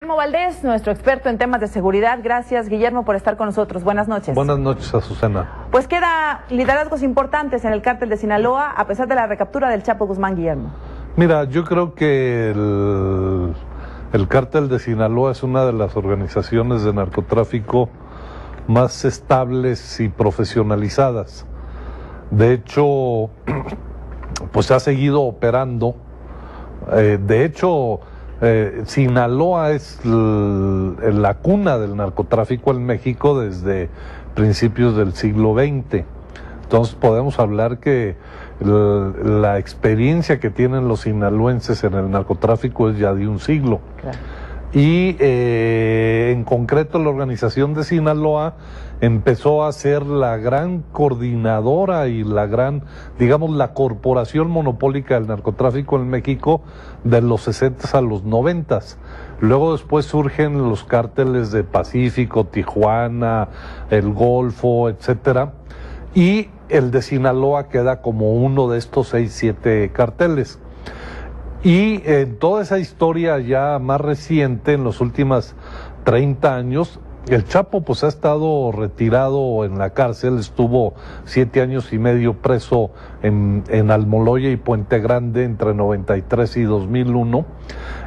Guillermo Valdés, nuestro experto en temas de seguridad. Gracias, Guillermo, por estar con nosotros. Buenas noches. Buenas noches, Azucena. Pues queda liderazgos importantes en el cártel de Sinaloa, a pesar de la recaptura del Chapo Guzmán, Guillermo. Mira, yo creo que el cártel de Sinaloa es una de las organizaciones de narcotráfico más estables y profesionalizadas. De hecho, pues ha seguido operando. Sinaloa es la cuna del narcotráfico en México desde principios del siglo XX. Entonces podemos hablar que la experiencia que tienen los sinaloenses en el narcotráfico es ya de un siglo. Claro. Y en concreto la organización de Sinaloa empezó a ser la gran coordinadora y la gran, digamos, la corporación monopólica del narcotráfico en México de los 60s a los 90s. Luego después surgen los cárteles de Pacífico, Tijuana, el Golfo, etcétera, y el de Sinaloa queda como uno de estos 6-7 carteles. Y en toda esa historia ya más reciente, en los últimos 30 años, el Chapo pues ha estado retirado en la cárcel, estuvo 7 años y medio preso en Almoloya y Puente Grande entre 93 y 2001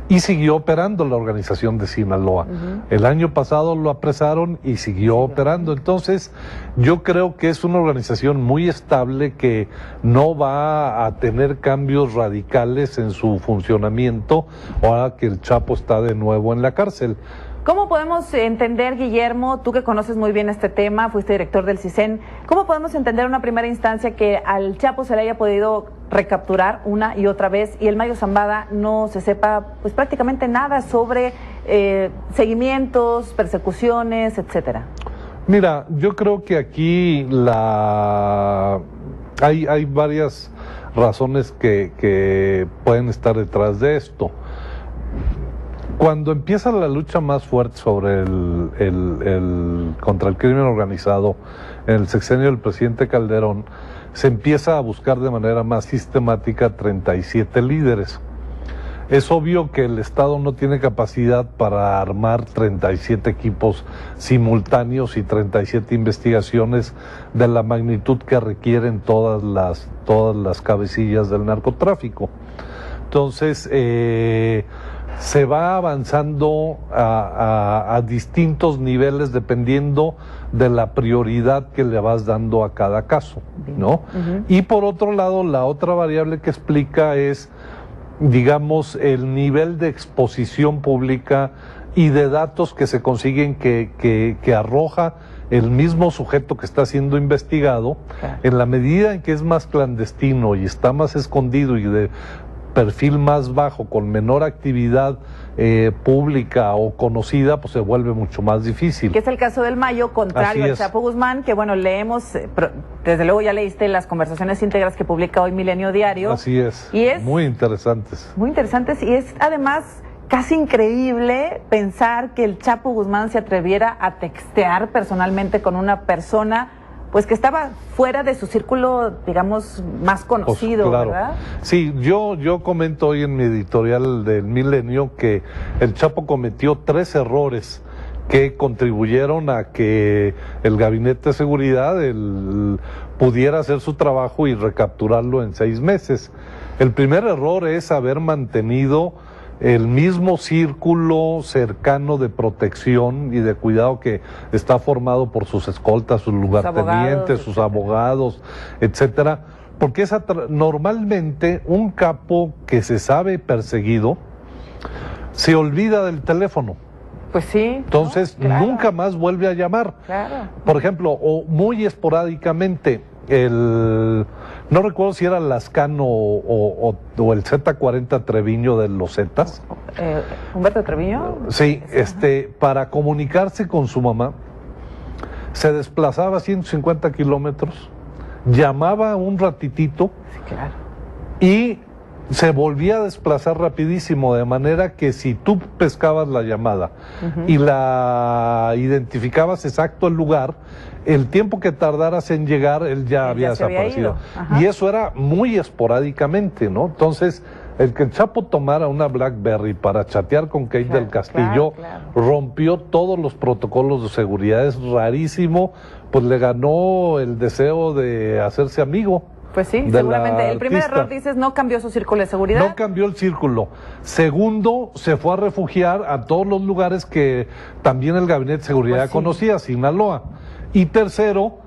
y siguió operando la organización de Sinaloa. El año pasado lo apresaron y siguió operando. Entonces yo creo que es una organización muy estable que no va a tener cambios radicales en su funcionamiento ahora que el Chapo está de nuevo en la cárcel. ¿Cómo podemos entender, Guillermo, tú que conoces muy bien este tema, fuiste director del CISEN, cómo podemos entender en una primera instancia que al Chapo se le haya podido recapturar una y otra vez y el Mayo Zambada no se sepa pues prácticamente nada sobre seguimientos, persecuciones, etcétera? Mira, yo creo que aquí hay varias razones que pueden estar detrás de esto. Cuando empieza la lucha más fuerte sobre contra el crimen organizado en el sexenio del presidente Calderón, se empieza a buscar de manera más sistemática 37 líderes. Es obvio que el Estado no tiene capacidad para armar 37 equipos simultáneos y 37 investigaciones de la magnitud que requieren todas las cabecillas del narcotráfico. Entonces, se va avanzando a distintos niveles dependiendo de la prioridad que le vas dando a cada caso, ¿no? Y por otro lado, la otra variable que explica es, digamos, el nivel de exposición pública y de datos que se consiguen que arroja el mismo sujeto que está siendo investigado. En la medida en que es más clandestino y está más escondido y de perfil más bajo, con menor actividad pública o conocida, pues se vuelve mucho más difícil. Que es el caso del Mayo, contrario al Chapo Guzmán, que bueno, leemos, desde luego ya leíste las conversaciones íntegras que publica hoy Milenio Diario. Así es, y es muy interesantes. Muy interesantes, y es además casi increíble pensar que el Chapo Guzmán se atreviera a textear personalmente con una persona pues que estaba fuera de su círculo, digamos, más conocido, pues, claro, ¿verdad? Sí, yo comento hoy en mi editorial del Milenio que el Chapo cometió 3 errores que contribuyeron a que el Gabinete de Seguridad pudiera hacer su trabajo y recapturarlo en 6 meses. El primer error es haber mantenido el mismo círculo cercano de protección y de cuidado que está formado por sus escoltas, sus lugartenientes, sus abogados, etcétera, porque normalmente un capo que se sabe perseguido se olvida del teléfono. Pues sí. Entonces, claro, nunca más vuelve a llamar. Claro. Por ejemplo, o muy esporádicamente, no recuerdo si era Lascano o el Z40 Treviño de los Zetas. ¿Humberto Treviño? Sí, para comunicarse con su mamá, se desplazaba 150 kilómetros, llamaba un ratitito, sí, claro, y se volvía a desplazar rapidísimo, de manera que si tú pescabas la llamada y la identificabas exacto el lugar, el tiempo que tardaras en llegar, él ya había desaparecido. Y eso era muy esporádicamente, ¿no? Entonces, El que el Chapo tomara una BlackBerry para chatear con Kate del Castillo rompió todos los protocolos de seguridad, es rarísimo, pues le ganó el deseo de hacerse amigo. Pues sí, seguramente. El primer error, dices, no cambió su círculo de seguridad. No cambió el círculo. Segundo, se fue a refugiar a todos los lugares que también el Gabinete de Seguridad conocía, Sinaloa. Y tercero,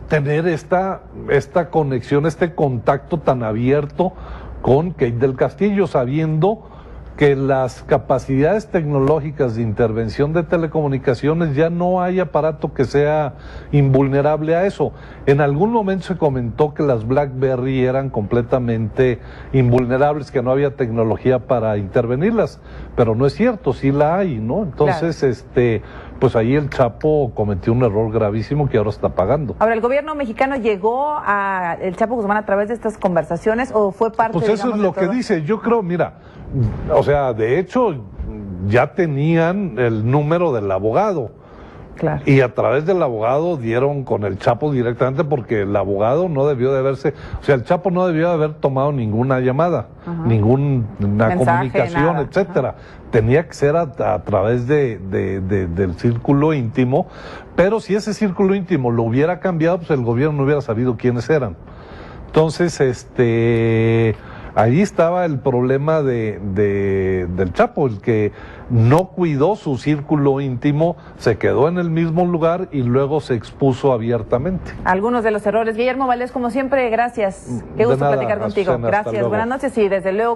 tener esta conexión, este contacto tan abierto con Kate del Castillo, sabiendo que las capacidades tecnológicas de intervención de telecomunicaciones ya no hay aparato que sea invulnerable a eso. En algún momento se comentó que las BlackBerry eran completamente invulnerables, que no había tecnología para intervenirlas, pero no es cierto, sí la hay, ¿no? Entonces, pues ahí el Chapo cometió un error gravísimo que ahora está pagando. Ahora, ¿el gobierno mexicano llegó a el Chapo Guzmán a través de estas conversaciones o fue parte, pues eso es lo que dice, yo creo, mira, o sea, de hecho, ya tenían el número del abogado. Claro. Y a través del abogado dieron con el Chapo directamente porque el abogado no debió de haberse, o sea, el Chapo no debió de haber tomado ninguna llamada, ninguna comunicación, nada. etcétera. Tenía que ser a través del círculo íntimo, pero si ese círculo íntimo lo hubiera cambiado, pues el gobierno no hubiera sabido quiénes eran. Entonces, ahí estaba el problema del Chapo, el que no cuidó su círculo íntimo, se quedó en el mismo lugar y luego se expuso abiertamente. Algunos de los errores. Guillermo Valdés, como siempre, gracias. Qué gusto platicar contigo. Azucena, gracias, buenas noches y desde luego